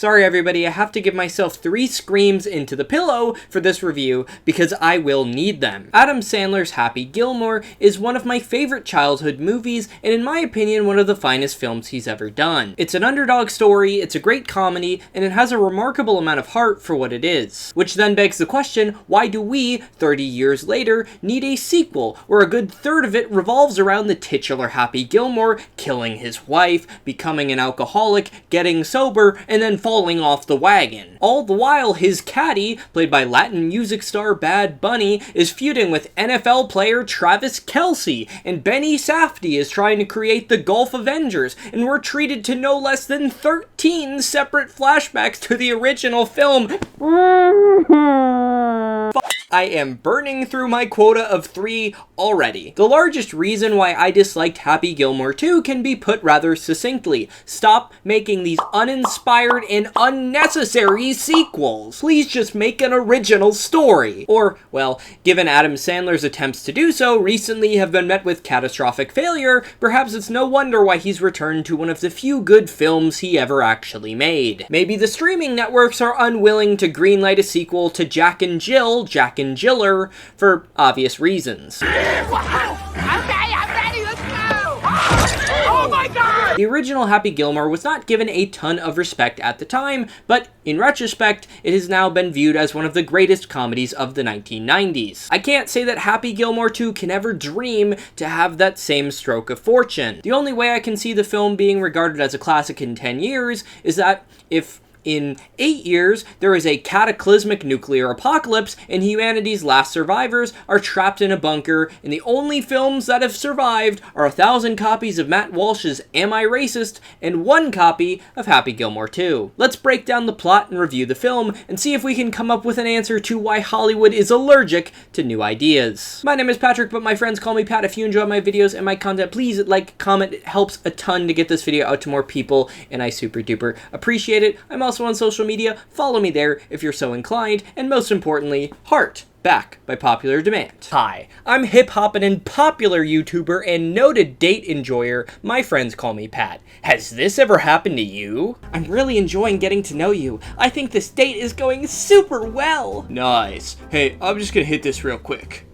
Sorry everybody, I have to give myself 3 screams into the pillow for this review because I will need them. Adam Sandler's Happy Gilmore is one of my favorite childhood movies, and in my opinion, one of the finest films he's ever done. It's an underdog story, it's a great comedy, and it has a remarkable amount of heart for what it is. Which then begs the question, why do we, 30 years later, need a sequel where a good third of it revolves around the titular Happy Gilmore killing his wife, becoming an alcoholic, getting sober, and then falling off the wagon? All the while, his caddy, played by Latin music star Bad Bunny, is feuding with NFL player Travis Kelce, and Benny Safdie is trying to create the Gulf Avengers, and we're treated to no less than 13 separate flashbacks to the original film. I am burning through my quota of 3 already. The largest reason why I disliked Happy Gilmore 2 can be put rather succinctly. Stop making these uninspired and unnecessary sequels. Please just make an original story. Or, well, given Adam Sandler's attempts to do so recently have been met with catastrophic failure, perhaps it's no wonder why he's returned to one of the few good films he ever actually made. Maybe the streaming networks are unwilling to greenlight a sequel to Jack and Jiller, for obvious reasons. Wow! I'm ready, let's go! Oh my god! The original Happy Gilmore was not given a ton of respect at the time, but in retrospect, it has now been viewed as one of the greatest comedies of the 1990s. I can't say that Happy Gilmore 2 can ever dream to have that same stroke of fortune. The only way I can see the film being regarded as a classic in 10 years is that if in 8 years, there is a cataclysmic nuclear apocalypse, and humanity's last survivors are trapped in a bunker, and the only films that have survived are 1,000 copies of Matt Walsh's Am I Racist, and 1 copy of Happy Gilmore 2. Let's break down the plot and review the film, and see if we can come up with an answer to why Hollywood is allergic to new ideas. My name is Patrick, but my friends call me Pat. If you enjoy my videos and my content, please like, comment. It helps a ton to get this video out to more people, and I super duper appreciate it. I'm also on social media, follow me there if you're so inclined, and most importantly, heart back by popular demand. Hi, I'm hip-hoppin' and popular YouTuber and noted date enjoyer. My friends call me Pat. Has this ever happened to you? I'm really enjoying getting to know you. I think this date is going super well. Nice. Hey, I'm just gonna hit this real quick.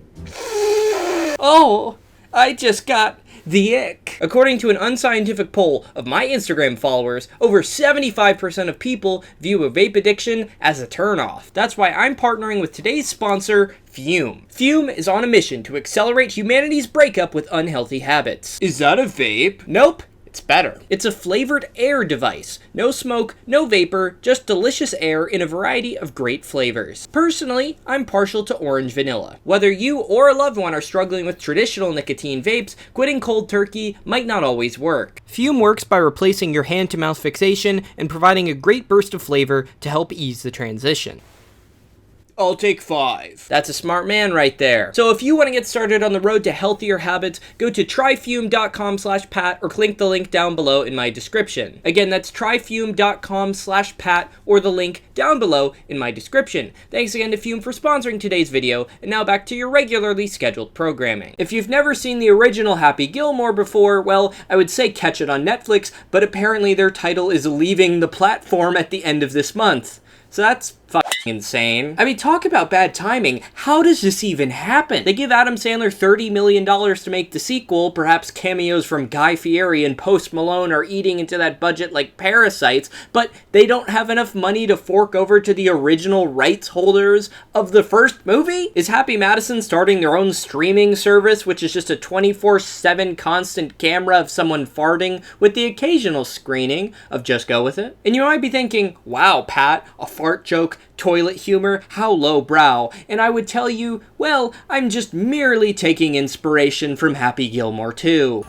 Oh, I just got the ick. According to an unscientific poll of my Instagram followers, over 75% of people view a vape addiction as a turnoff. That's why I'm partnering with today's sponsor, Fume. Fume is on a mission to accelerate humanity's breakup with unhealthy habits. Is that a vape? Nope. It's better. It's a flavored air device. No smoke, no vapor, just delicious air in a variety of great flavors. Personally, I'm partial to orange vanilla. Whether you or a loved one are struggling with traditional nicotine vapes, quitting cold turkey might not always work. Fume works by replacing your hand-to-mouth fixation and providing a great burst of flavor to help ease the transition. I'll take 5. That's a smart man right there. So if you want to get started on the road to healthier habits, go to tryfume.com/Pat or click the link down below in my description. Again, that's tryfume.com/Pat or the link down below in my description. Thanks again to Fume for sponsoring today's video, and now back to your regularly scheduled programming. If you've never seen the original Happy Gilmore before, well, I would say catch it on Netflix, but apparently their title is leaving the platform at the end of this month. So that's fucking insane. I mean, talk about bad timing. How does this even happen? They give Adam Sandler $30 million to make the sequel. Perhaps cameos from Guy Fieri and Post Malone are eating into that budget like parasites, but they don't have enough money to fork over to the original rights holders of the first movie? Is Happy Madison starting their own streaming service, which is just a 24/7 constant camera of someone farting with the occasional screening of Just Go With It? And you might be thinking, wow, Pat, a fart joke, toilet humor, how lowbrow. And I would tell you, well, I'm just merely taking inspiration from Happy Gilmore 2.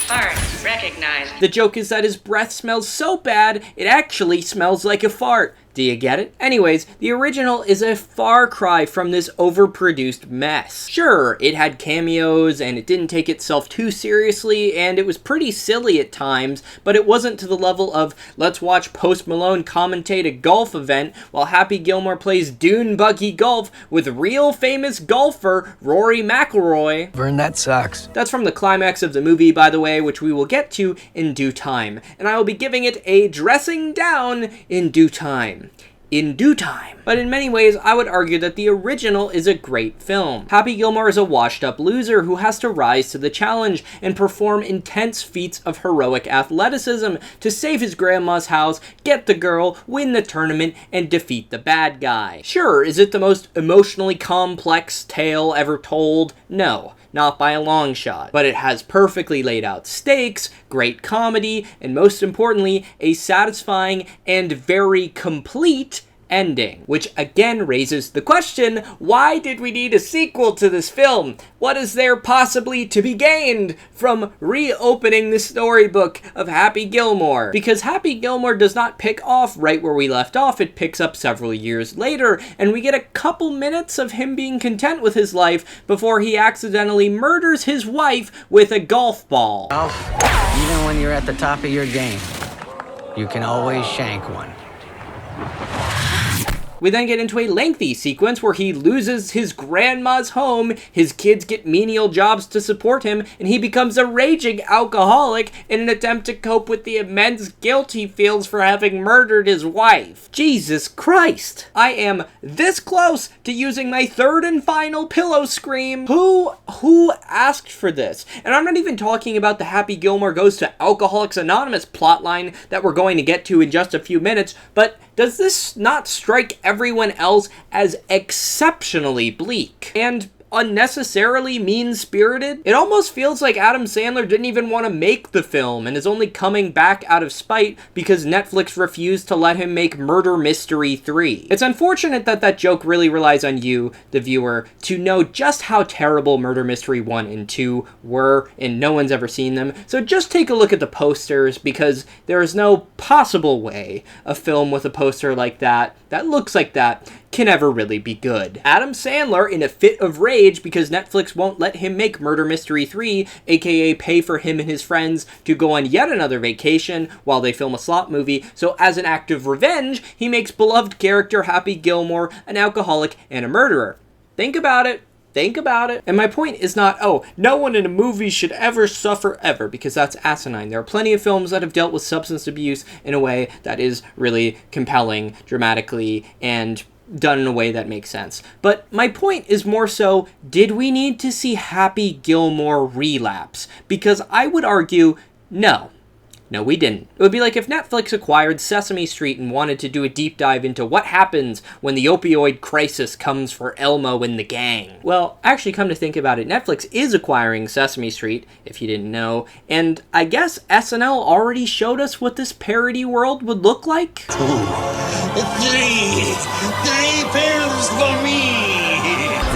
Fart recognized. The joke is that his breath smells so bad, it actually smells like a fart. Do you get it? Anyways, the original is a far cry from this overproduced mess. Sure, it had cameos and it didn't take itself too seriously and it was pretty silly at times, but it wasn't to the level of let's watch Post Malone commentate a golf event while Happy Gilmore plays dune buggy golf with real famous golfer Rory McIlroy. Vern, that sucks. That's from the climax of the movie, by the way, which we will get to in due time, and I will be giving it a dressing down in due time. In due time. But in many ways, I would argue that the original is a great film. Happy Gilmore is a washed-up loser who has to rise to the challenge and perform intense feats of heroic athleticism to save his grandma's house, get the girl, win the tournament, and defeat the bad guy. Sure, is it the most emotionally complex tale ever told? No. Not by a long shot, but it has perfectly laid out stakes, great comedy, and most importantly, a satisfying and very complete ending, which again raises the question, why did we need a sequel to this film? What is there possibly to be gained from reopening the storybook of Happy Gilmore? Because Happy Gilmore does not pick off right where we left off, it picks up several years later, and we get a couple minutes of him being content with his life before he accidentally murders his wife with a golf ball. Even when you're at the top of your game, you can always shank one. We then get into a lengthy sequence where he loses his grandma's home, his kids get menial jobs to support him, and he becomes a raging alcoholic in an attempt to cope with the immense guilt he feels for having murdered his wife. Jesus Christ! I am this close to using my third and final pillow scream. Who asked for this? And I'm not even talking about the Happy Gilmore Goes to Alcoholics Anonymous plotline that we're going to get to in just a few minutes, but does this not strike everyone else as exceptionally bleak and unnecessarily mean-spirited? It almost feels like Adam Sandler didn't even want to make the film and is only coming back out of spite because Netflix refused to let him make Murder Mystery 3. It's unfortunate that that joke really relies on you, the viewer, to know just how terrible Murder Mystery 1 and 2 were, and no one's ever seen them. So just take a look at the posters, because there is no possible way a film with a poster like that looks like that, can ever really be good. Adam Sandler, in a fit of rage because Netflix won't let him make Murder Mystery 3, aka pay for him and his friends to go on yet another vacation while they film a slot movie, so as an act of revenge, he makes beloved character Happy Gilmore an alcoholic and a murderer. Think about it. Think about it. And my point is not, oh, no one in a movie should ever suffer ever, because that's asinine. There are plenty of films that have dealt with substance abuse in a way that is really compelling, dramatically, and done in a way that makes sense. But my point is more so, did we need to see Happy Gilmore relapse? Because I would argue, no. No, we didn't. It would be like if Netflix acquired Sesame Street and wanted to do a deep dive into what happens when the opioid crisis comes for Elmo and the gang. Well, actually, come to think about it, Netflix is acquiring Sesame Street, if you didn't know, and I guess SNL already showed us what this parody world would look like. 3 pills for me.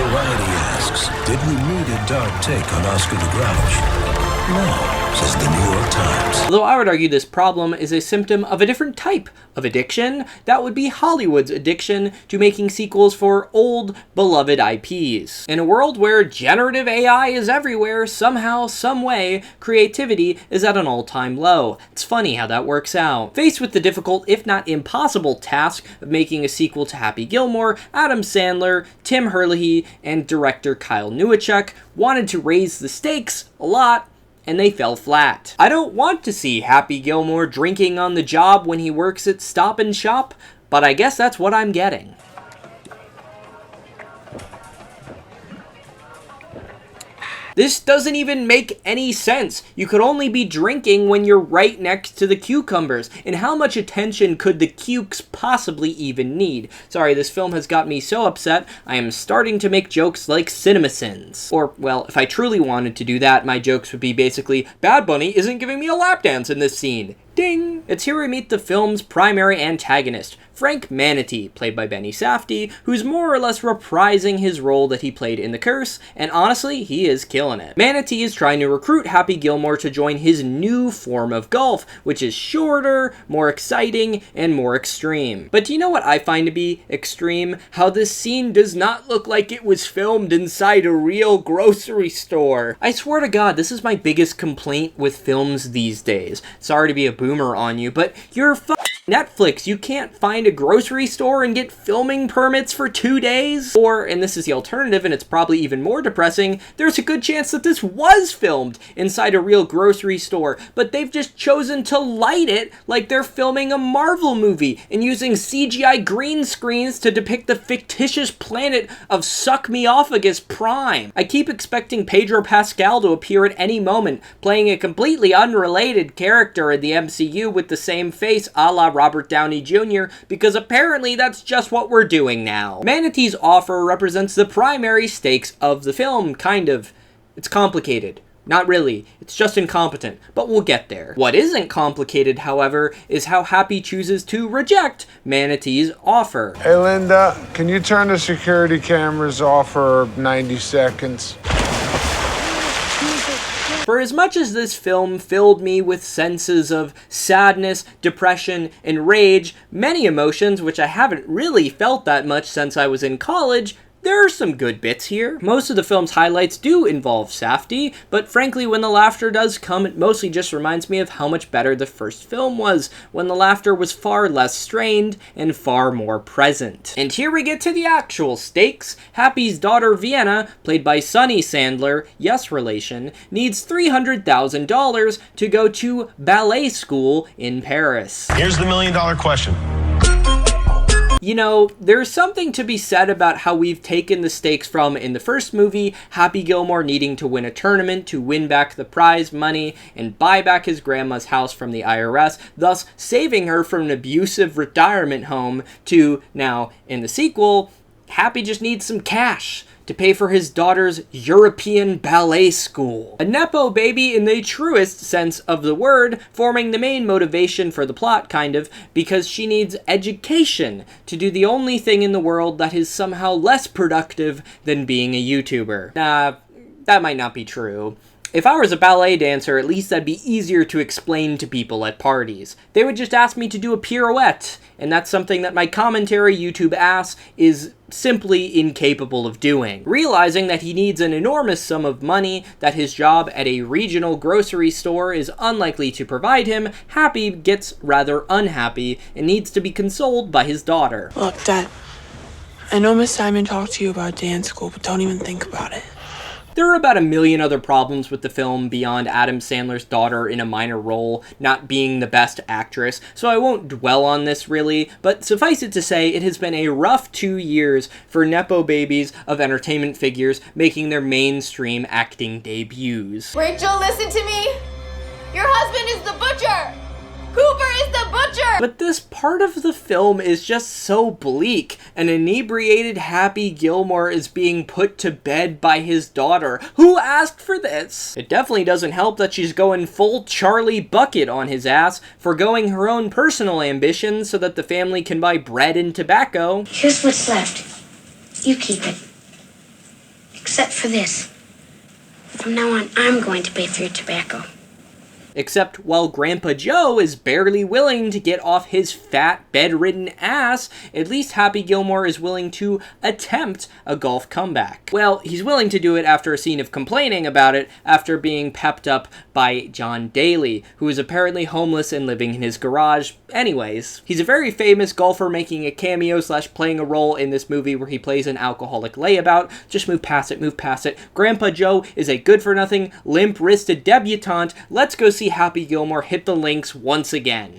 Variety asks, did we need a dark take on Oscar the Grouch? No, says the New York Times. Although I would argue this problem is a symptom of a different type of addiction. That would be Hollywood's addiction to making sequels for old, beloved IPs. In a world where generative AI is everywhere, somehow, someway, creativity is at an all-time low. It's funny how that works out. Faced with the difficult, if not impossible, task of making a sequel to Happy Gilmore, Adam Sandler, Tim Herlihy, and director Kyle Newachuck wanted to raise the stakes a lot, and they fell flat. I don't want to see Happy Gilmore drinking on the job when he works at Stop and Shop, but I guess that's what I'm getting. This doesn't even make any sense. You could only be drinking when you're right next to the cucumbers. And how much attention could the cukes possibly even need? Sorry, this film has got me so upset, I am starting to make jokes like CinemaSins. Or, well, if I truly wanted to do that, my jokes would be basically, Bad Bunny isn't giving me a lap dance in this scene. Ding! It's here we meet the film's primary antagonist, Frank Manatee, played by Benny Safdie, who's more or less reprising his role that he played in The Curse, and honestly, he is killing it. Manatee is trying to recruit Happy Gilmore to join his new form of golf, which is shorter, more exciting, and more extreme. But do you know what I find to be extreme? How this scene does not look like it was filmed inside a real grocery store. I swear to God, this is my biggest complaint with films these days. Sorry to be a boomer on you, but you're Netflix, you can't find a grocery store and get filming permits for 2 days? Or, and this is the alternative and it's probably even more depressing, there's a good chance that this was filmed inside a real grocery store, but they've just chosen to light it like they're filming a Marvel movie and using CGI green screens to depict the fictitious planet of Suck-Me-Offagus Prime. I keep expecting Pedro Pascal to appear at any moment, playing a completely unrelated character in the MCU with the same face a la Robert Downey Jr., because apparently that's just what we're doing now. Manatee's offer represents the primary stakes of the film, kind of. It's complicated. Not really, it's just incompetent, but we'll get there. What isn't complicated, however, is how Happy chooses to reject Manatee's offer. Hey Linda, can you turn the security cameras off for 90 seconds? For as much as this film filled me with senses of sadness, depression, and rage, many emotions which I haven't really felt that much since I was in college, there are some good bits here. Most of the film's highlights do involve Safdie, but frankly, when the laughter does come, it mostly just reminds me of how much better the first film was, when the laughter was far less strained and far more present. And here we get to the actual stakes. Happy's daughter Vienna, played by Sunny Sandler, yes relation, needs $300,000 to go to ballet school in Paris. Here's the million-dollar question. You know, there's something to be said about how we've taken the stakes from, in the first movie, Happy Gilmore needing to win a tournament to win back the prize money and buy back his grandma's house from the IRS, thus saving her from an abusive retirement home, to now, in the sequel, Happy just needs some cash to pay for his daughter's European ballet school. A nepo baby in the truest sense of the word, forming the main motivation for the plot, kind of, because she needs education to do the only thing in the world that is somehow less productive than being a YouTuber. Nah, that might not be true. If I was a ballet dancer, at least that'd be easier to explain to people at parties. They would just ask me to do a pirouette, and that's something that my commentary YouTube ass is simply incapable of doing. Realizing that he needs an enormous sum of money that his job at a regional grocery store is unlikely to provide him, Happy gets rather unhappy and needs to be consoled by his daughter. Look, Dad, I know Miss Simon talked to you about dance school, but don't even think about it. There are about a million other problems with the film beyond Adam Sandler's daughter in a minor role not being the best actress, so I won't dwell on this really, but suffice it to say, it has been a rough 2 years for nepo babies of entertainment figures making their mainstream acting debuts. Rachel, listen to me! Your husband is the butcher! Cooper is the butcher! But this part of the film is just so bleak. An inebriated Happy Gilmore is being put to bed by his daughter. Who asked for this? It definitely doesn't help that she's going full Charlie Bucket on his ass, forgoing her own personal ambitions so that the family can buy bread and tobacco. Here's what's left. You keep it. Except for this. From now on, I'm going to pay for your tobacco. Except while Grandpa Joe is barely willing to get off his fat, bedridden ass, at least Happy Gilmore is willing to attempt a golf comeback. Well, he's willing to do it after a scene of complaining about it after being pepped up by John Daly, who is apparently homeless and living in his garage. Anyways, he's a very famous golfer making a cameo / playing a role in this movie where he plays an alcoholic layabout. Just move past it, move past it. Grandpa Joe is a good-for-nothing, limp-wristed debutante. Let's go see Happy Gilmore hit the links once again.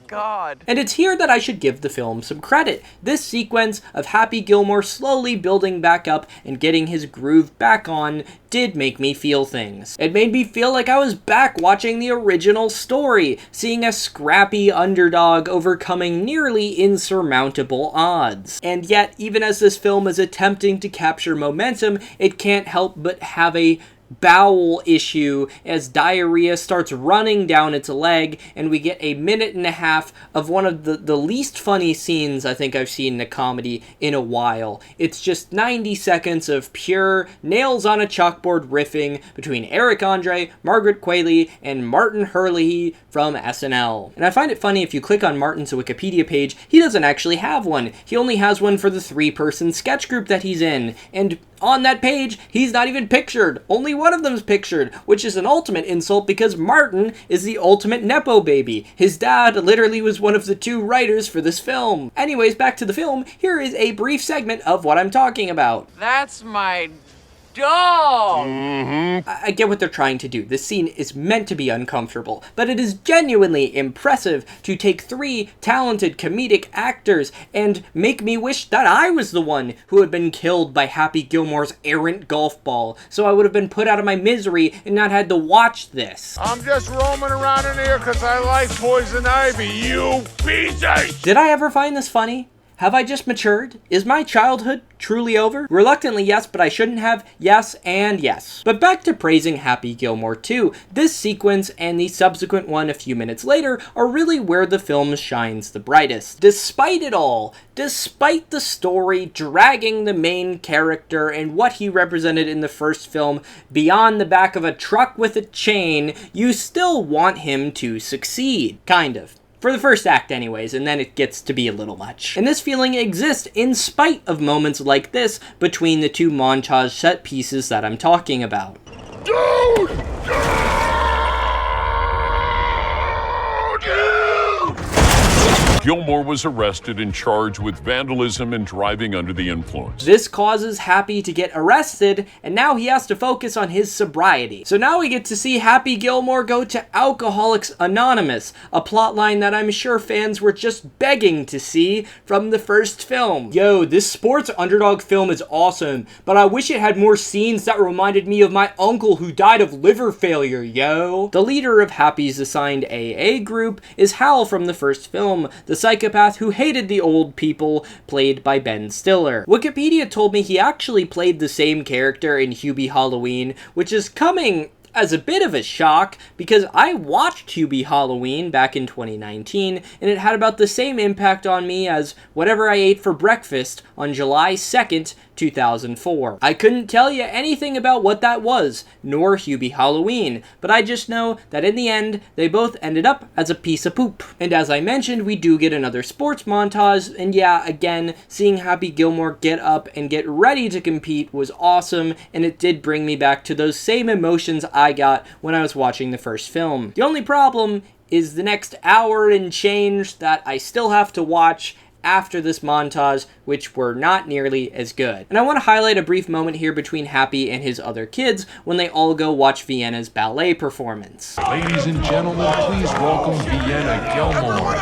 God. And it's here that I should give the film some credit. This sequence of Happy Gilmore slowly building back up and getting his groove back on did make me feel things. It made me feel like I was back watching the original story, seeing a scrappy underdog overcoming nearly insurmountable odds. And yet, even as this film is attempting to capture momentum, it can't help but have a bowel issue as diarrhea starts running down its leg, and we get a minute and a half of one of the least funny scenes I think I've seen in a comedy in a while. It's just 90 seconds of pure nails on a chalkboard riffing between Eric Andre, Margaret Qualley, and Martin Herlihy from SNL. And I find it funny, if you click on Martin's Wikipedia page, he doesn't actually have one. He only has one for the 3-person sketch group that he's in, and on that page, he's not even pictured. Only one of them's pictured, which is an ultimate insult because Martin is the ultimate Nepo baby. His dad literally was one of the 2 writers for this film. Anyways, back to the film, here is a brief segment of what I'm talking about. That's my dog! I get what they're trying to do. This scene is meant to be uncomfortable, but it is genuinely impressive to take 3 talented comedic actors and make me wish that I was the one who had been killed by Happy Gilmore's errant golf ball, so I would have been put out of my misery and not had to watch this. I'm just roaming around in here because I like poison ivy, you piece of shit! Did I ever find this funny? Have I just matured? Is my childhood truly over? Reluctantly, yes, but I shouldn't have. Yes, and yes. But back to praising Happy Gilmore 2. This sequence and the subsequent one a few minutes later are really where the film shines the brightest. Despite it all, despite the story dragging the main character and what he represented in the first film beyond the back of a truck with a chain, you still want him to succeed. Kind of. For the first act anyways, and then it gets to be a little much. And this feeling exists in spite of moments like this between the 2 montage set pieces that I'm talking about. Dude! Gilmore was arrested and charged with vandalism and driving under the influence. This causes Happy to get arrested, and now he has to focus on his sobriety. So now we get to see Happy Gilmore go to Alcoholics Anonymous, a plotline that I'm sure fans were just begging to see from the first film. Yo, this sports underdog film is awesome, but I wish it had more scenes that reminded me of my uncle who died of liver failure, yo. The leader of Happy's assigned AA group is Hal from the first film, the psychopath who hated the old people, played by Ben Stiller. Wikipedia told me he actually played the same character in Hubie Halloween, which is coming as a bit of a shock because I watched Hubie Halloween back in 2019 and it had about the same impact on me as whatever I ate for breakfast on July 2nd, 2004. I couldn't tell you anything about what that was, nor Hubie Halloween, but I just know that in the end, they both ended up as a piece of poop. And as I mentioned, we do get another sports montage, and yeah, again, seeing Happy Gilmore get up and get ready to compete was awesome, and it did bring me back to those same emotions I got when I was watching the first film. The only problem is the next hour and change that I still have to watch after this montage, which were not nearly as good. And I want to highlight a brief moment here between Happy and his other kids when they all go watch Vienna's ballet performance. Ladies and gentlemen, please welcome Vienna Gilmore.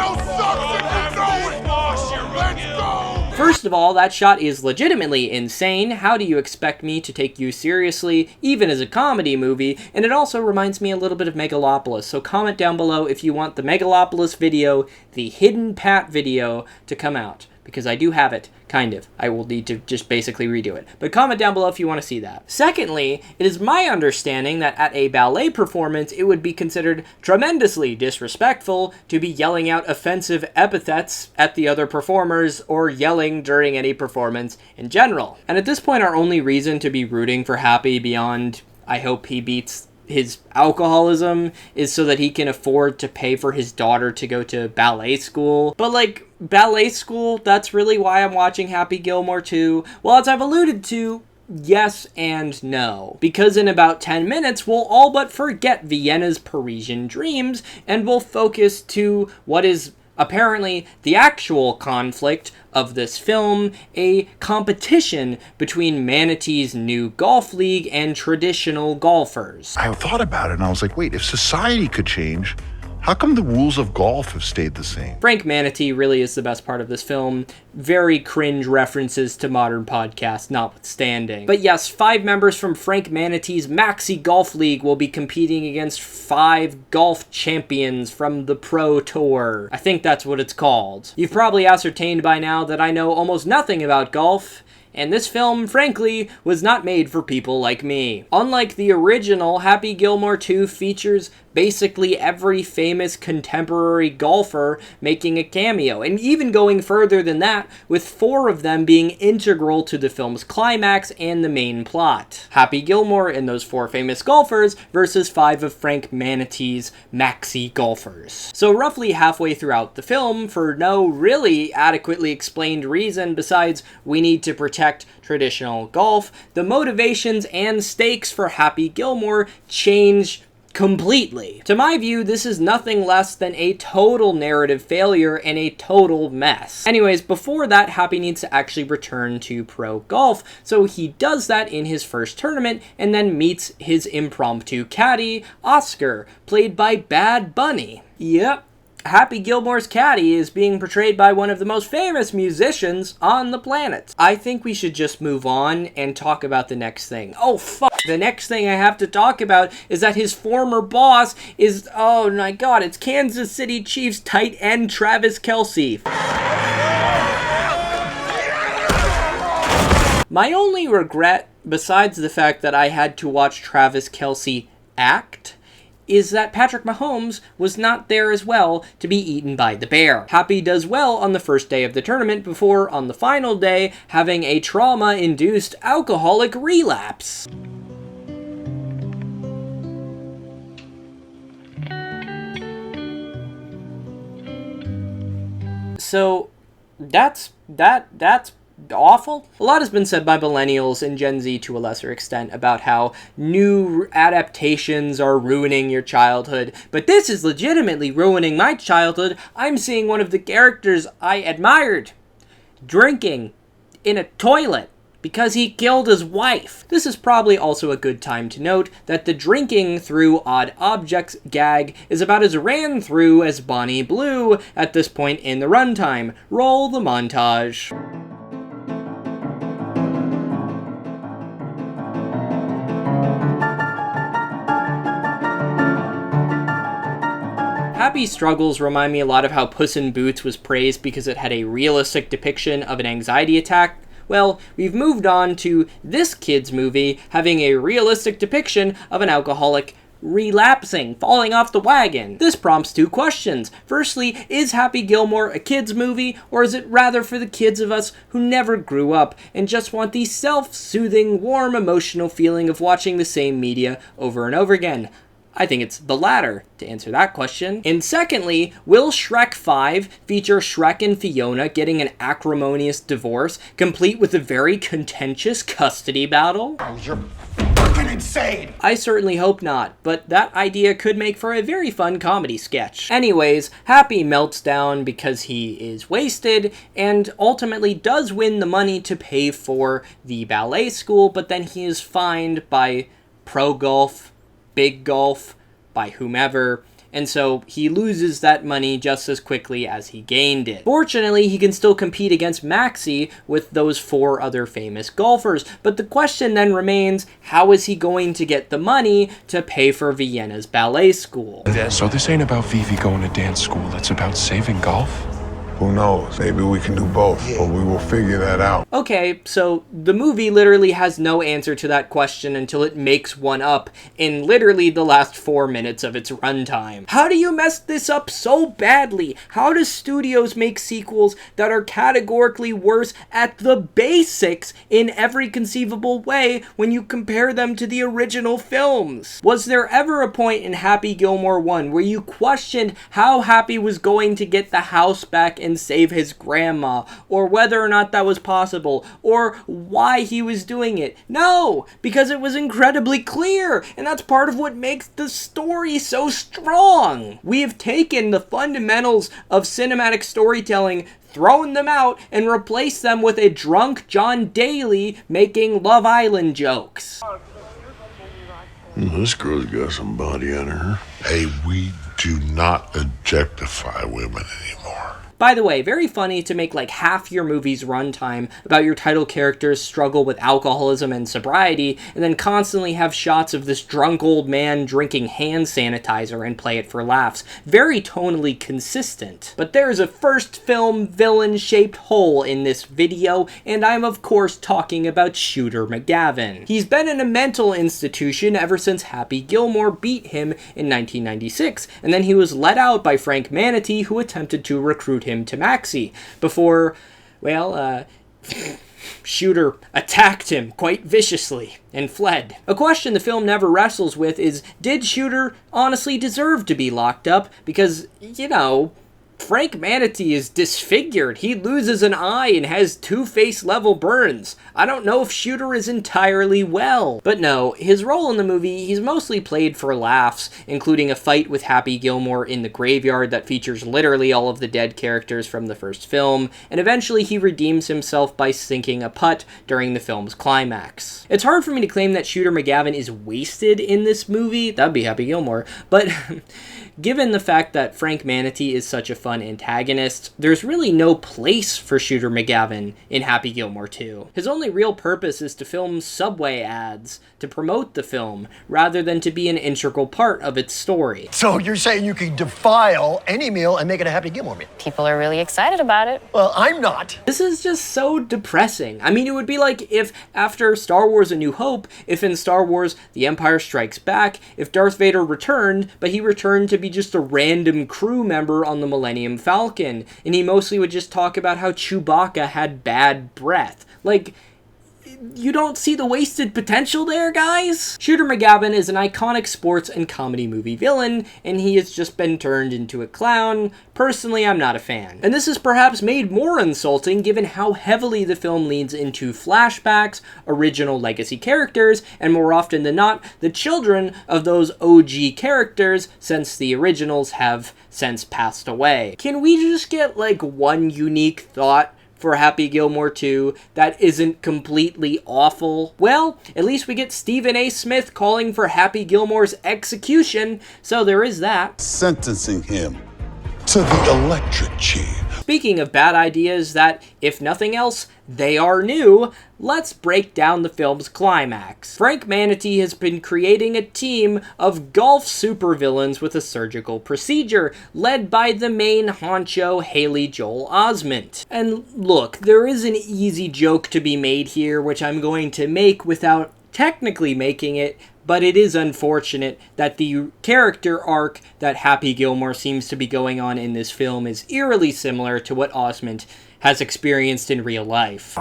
First of all, that shot is legitimately insane. How do you expect me to take you seriously, even as a comedy movie? And it also reminds me a little bit of Megalopolis, so comment down below if you want the Megalopolis video, the Hidden Pat video, to come out. Because I do have it, kind of. I will need to just basically redo it. But comment down below if you want to see that. Secondly, it is my understanding that at a ballet performance, it would be considered tremendously disrespectful to be yelling out offensive epithets at the other performers or yelling during any performance in general. And at this point, our only reason to be rooting for Happy beyond I hope he beats his alcoholism is so that he can afford to pay for his daughter to go to ballet school. But like, ballet school, that's really why I'm watching Happy Gilmore 2. Well, as I've alluded to, yes and no. Because in about 10 minutes, we'll all but forget Vienna's Parisian dreams and we'll focus to what is apparently the actual conflict of this film, a competition between Manatee's new golf league and traditional golfers. I thought about it and I was like, wait, if society could change, how come the rules of golf have stayed the same? Frank Manatee really is the best part of this film. Very cringe references to modern podcasts notwithstanding. But yes, 5 members from Frank Manatee's Maxi Golf League will be competing against 5 golf champions from the Pro Tour. I think that's what it's called. You've probably ascertained by now that I know almost nothing about golf, And this film, frankly, was not made for people like me. Unlike the original, Happy Gilmore 2 features basically every famous contemporary golfer making a cameo, and even going further than that, with 4 of them being integral to the film's climax and the main plot. Happy Gilmore and those 4 famous golfers versus 5 of Frank Manatee's maxi golfers. So roughly halfway throughout the film, for no really adequately explained reason besides we need to protect traditional golf, the motivations and stakes for Happy Gilmore change completely. To my view, this is nothing less than a total narrative failure and a total mess. Anyways, before that, Happy needs to actually return to pro golf, so he does that in his first tournament and then meets his impromptu caddy, Oscar, played by Bad Bunny. Yep. Happy Gilmore's caddy is being portrayed by one of the most famous musicians on the planet. I think we should just move on and talk about the next thing. Oh, fuck. The next thing I have to talk about is that his former boss is, oh my god, it's Kansas City Chiefs tight end Travis Kelce. My only regret, besides the fact that I had to watch Travis Kelce act, is that Patrick Mahomes was not there as well to be eaten by the bear. Happy does well on the first day of the tournament before, on the final day, having a trauma-induced alcoholic relapse. So, that's awful. A lot has been said by millennials and Gen Z to a lesser extent about how new adaptations are ruining your childhood, but this is legitimately ruining my childhood. I'm seeing one of the characters I admired drinking in a toilet because he killed his wife. This is probably also a good time to note that the drinking through odd objects gag is about as ran through as Bonnie Blue at this point in the runtime. Roll the montage. Happy's struggles remind me a lot of how Puss in Boots was praised because it had a realistic depiction of an anxiety attack. Well, we've moved on to this kid's movie having a realistic depiction of an alcoholic relapsing, falling off the wagon. This prompts 2 questions. Firstly, is Happy Gilmore a kid's movie, or is it rather for the kids of us who never grew up and just want the self-soothing, warm, emotional feeling of watching the same media over and over again? I think it's the latter, to answer that question. And secondly, will Shrek 5 feature Shrek and Fiona getting an acrimonious divorce, complete with a very contentious custody battle? Oh, you're fucking insane! I certainly hope not, but that idea could make for a very fun comedy sketch. Anyways, Happy melts down because he is wasted, and ultimately does win the money to pay for the ballet school, but then he is fined by Pro Golf, Big Golf, by whomever, and so he loses that money just as quickly as he gained it. Fortunately, he can still compete against Maxi with those 4 other famous golfers, but the question then remains, how is he going to get the money to pay for Vienna's ballet school? So this ain't about Vivi going to dance school, it's about saving golf? Who knows? Maybe we can do both, but we will figure that out. Okay, so the movie literally has no answer to that question until it makes one up in literally the last 4 minutes of its runtime. How do you mess this up so badly? How do studios make sequels that are categorically worse at the basics in every conceivable way when you compare them to the original films? Was there ever a point in Happy Gilmore 1 where you questioned how Happy was going to get the house back and save his grandma, or whether or not that was possible, or why he was doing it? No, because it was incredibly clear, and that's part of what makes the story so strong. We have taken the fundamentals of cinematic storytelling, thrown them out, and replaced them with a drunk John Daly making Love Island jokes. This girl's got some body on her. Hey, we do not objectify women anymore. By the way, very funny to make like half your movie's runtime about your title character's struggle with alcoholism and sobriety, and then constantly have shots of this drunk old man drinking hand sanitizer and play it for laughs. Very tonally consistent. But there's a first film villain-shaped hole in this video, and I'm of course talking about Shooter McGavin. He's been in a mental institution ever since Happy Gilmore beat him in 1996, and then he was let out by Frank Manatee, who attempted to recruit him to Maxie, before, well, Shooter attacked him quite viciously and fled. A question the film never wrestles with is, did Shooter honestly deserve to be locked up? Because, you know, Frank Manatee is disfigured. He loses an eye and has Two-Face level burns. I don't know if Shooter is entirely well. But no, his role in the movie, he's mostly played for laughs, including a fight with Happy Gilmore in the graveyard that features literally all of the dead characters from the first film, and eventually he redeems himself by sinking a putt during the film's climax. It's hard for me to claim that Shooter McGavin is wasted in this movie, that'd be Happy Gilmore, but given the fact that Frank Manatee is such a fun antagonist, there's really no place for Shooter McGavin in Happy Gilmore 2. His only real purpose is to film Subway ads to promote the film, rather than to be an integral part of its story. So you're saying you can defile any meal and make it a Happy Gilmore meal? People are really excited about it. Well, I'm not. This is just so depressing. I mean, it would be like if after Star Wars A New Hope, if in Star Wars The Empire Strikes Back, if Darth Vader returned, but he returned to be just a random crew member on the Millennium Falcon, and he mostly would just talk about how Chewbacca had bad breath. Like, you don't see the wasted potential there, guys? Shooter McGavin is an iconic sports and comedy movie villain, and he has just been turned into a clown. Personally, I'm not a fan. And this is perhaps made more insulting given how heavily the film leans into flashbacks, original legacy characters, and more often than not, the children of those OG characters, since the originals have since passed away. Can we just get like one unique thought for Happy Gilmore 2 that isn't completely awful? Well, at least we get Stephen A. Smith calling for Happy Gilmore's execution, so there is that. Sentencing him to the electric chair. Speaking of bad ideas that, if nothing else, they are new, let's break down the film's climax. Frank Manatee has been creating a team of golf supervillains with a surgical procedure, led by the main honcho Haley Joel Osment. And look, there is an easy joke to be made here, which I'm going to make without technically making it, but it is unfortunate that the character arc that Happy Gilmore seems to be going on in this film is eerily similar to what Osment has experienced in real life.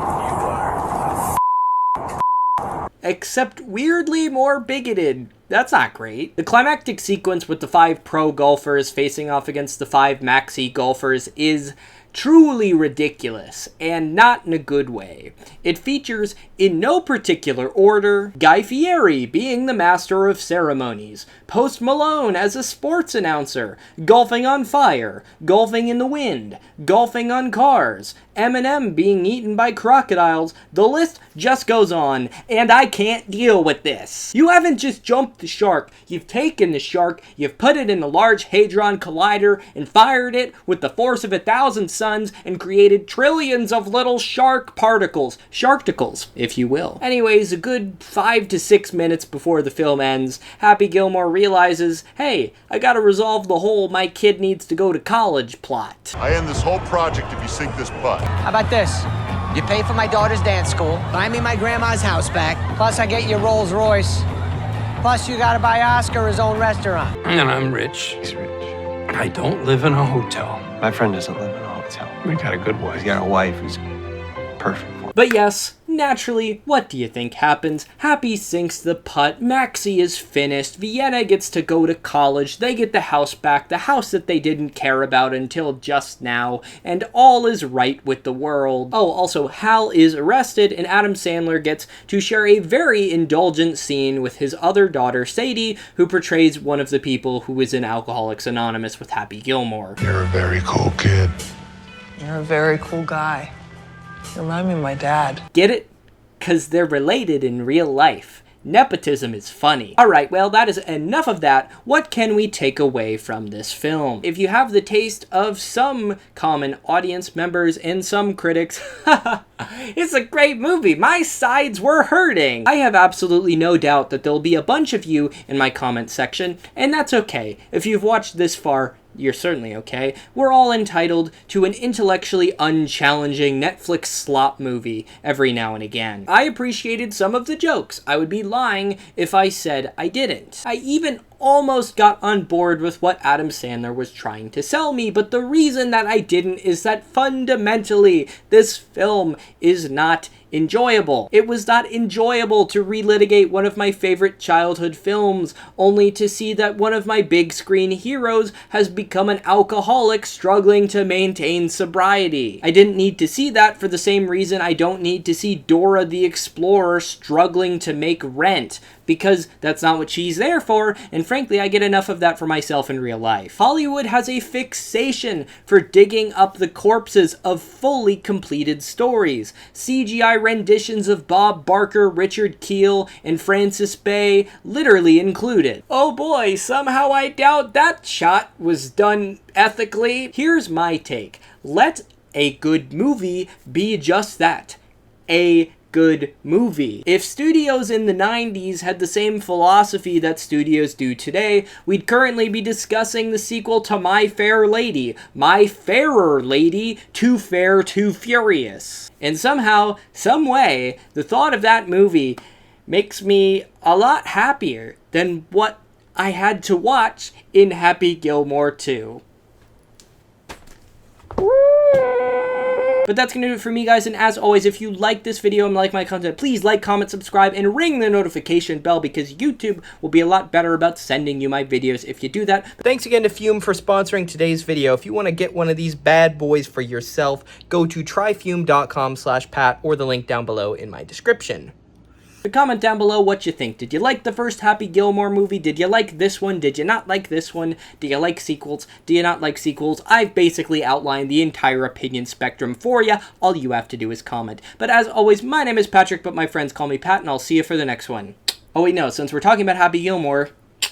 Except weirdly more bigoted. That's not great. The climactic sequence with the 5 pro golfers facing off against the 5 maxi golfers is truly ridiculous, and not in a good way. It features, in no particular order, Guy Fieri being the master of ceremonies, Post Malone as a sports announcer, golfing on fire, golfing in the wind, golfing on cars, Eminem being eaten by crocodiles. The list just goes on, and I can't deal with this. You haven't just jumped the shark, you've taken the shark, you've put it in a large Hadron Collider and fired it with the force of 1,000 suns and created trillions of little shark particles. Sharkticles, if you will. Anyways, a good 5 to 6 minutes before the film ends, Happy Gilmore realizes, hey, I gotta resolve the whole my kid needs to go to college plot. I end this whole project if you sink this butt. How about this? You pay for my daughter's dance school, buy me my grandma's house back, plus I get your Rolls Royce. Plus you gotta buy Oscar his own restaurant. And I'm rich. He's rich. I don't live in a hotel. My friend doesn't live in a hotel. We got a good wife. He's got a wife who's perfect for him. But yes, naturally, what do you think happens? Happy sinks the putt, Maxie is finished, Vienna gets to go to college, they get the house back, the house that they didn't care about until just now, and all is right with the world. Oh, also, Hal is arrested, and Adam Sandler gets to share a very indulgent scene with his other daughter, Sadie, who portrays one of the people who is in Alcoholics Anonymous with Happy Gilmore. You're a very cool kid. You're a very cool guy. You remind me of my dad. Get it? 'Cause they're related in real life. nepotism is funny. Alright, well, that is enough of that. What can we take away from this film? If you have the taste of some common audience members and some critics, it's a great movie. My sides were hurting. I have absolutely no doubt that there'll be a bunch of you in my comment section, and that's okay. If you've watched this far, you're certainly okay. We're all entitled to an intellectually unchallenging Netflix slop movie every now and again. I appreciated some of the jokes. I would be lying if I said I didn't. I even almost got on board with what Adam Sandler was trying to sell me, but the reason that I didn't is that fundamentally this film is not enjoyable. It was not enjoyable to relitigate one of my favorite childhood films, only to see that one of my big screen heroes has become an alcoholic struggling to maintain sobriety. I didn't need to see that for the same reason I don't need to see Dora the Explorer struggling to make rent, because that's not what she's there for, and frankly, I get enough of that for myself in real life. Hollywood has a fixation for digging up the corpses of fully completed stories. CGI renditions of Bob Barker, Richard Keel, and Francis Bay literally included. Oh boy, somehow I doubt that shot was done ethically. Here's my take. Let a good movie be just that. A good movie. If studios in the 90s had the same philosophy that studios do today, we'd currently be discussing the sequel to My Fair Lady, My Fairer Lady, Too Fair, Too Furious. And somehow, some way, the thought of that movie makes me a lot happier than what I had to watch in Happy Gilmore 2. But that's going to do it for me, guys, and as always, if you like this video and like my content, please like, comment, subscribe, and ring the notification bell, because YouTube will be a lot better about sending you my videos if you do that. But thanks again to Fume for sponsoring today's video. If you want to get one of these bad boys for yourself, go to tryfume.com/Pat or the link down below in my description. But comment down below what you think. Did you like the first Happy Gilmore movie? Did you like this one? Did you not like this one? Do you like sequels? Do you not like sequels? I've basically outlined the entire opinion spectrum for you. All you have to do is comment. But as always, my name is Patrick, but my friends call me Pat, and I'll see you for the next one. Oh wait, no, since we're talking about Happy Gilmore,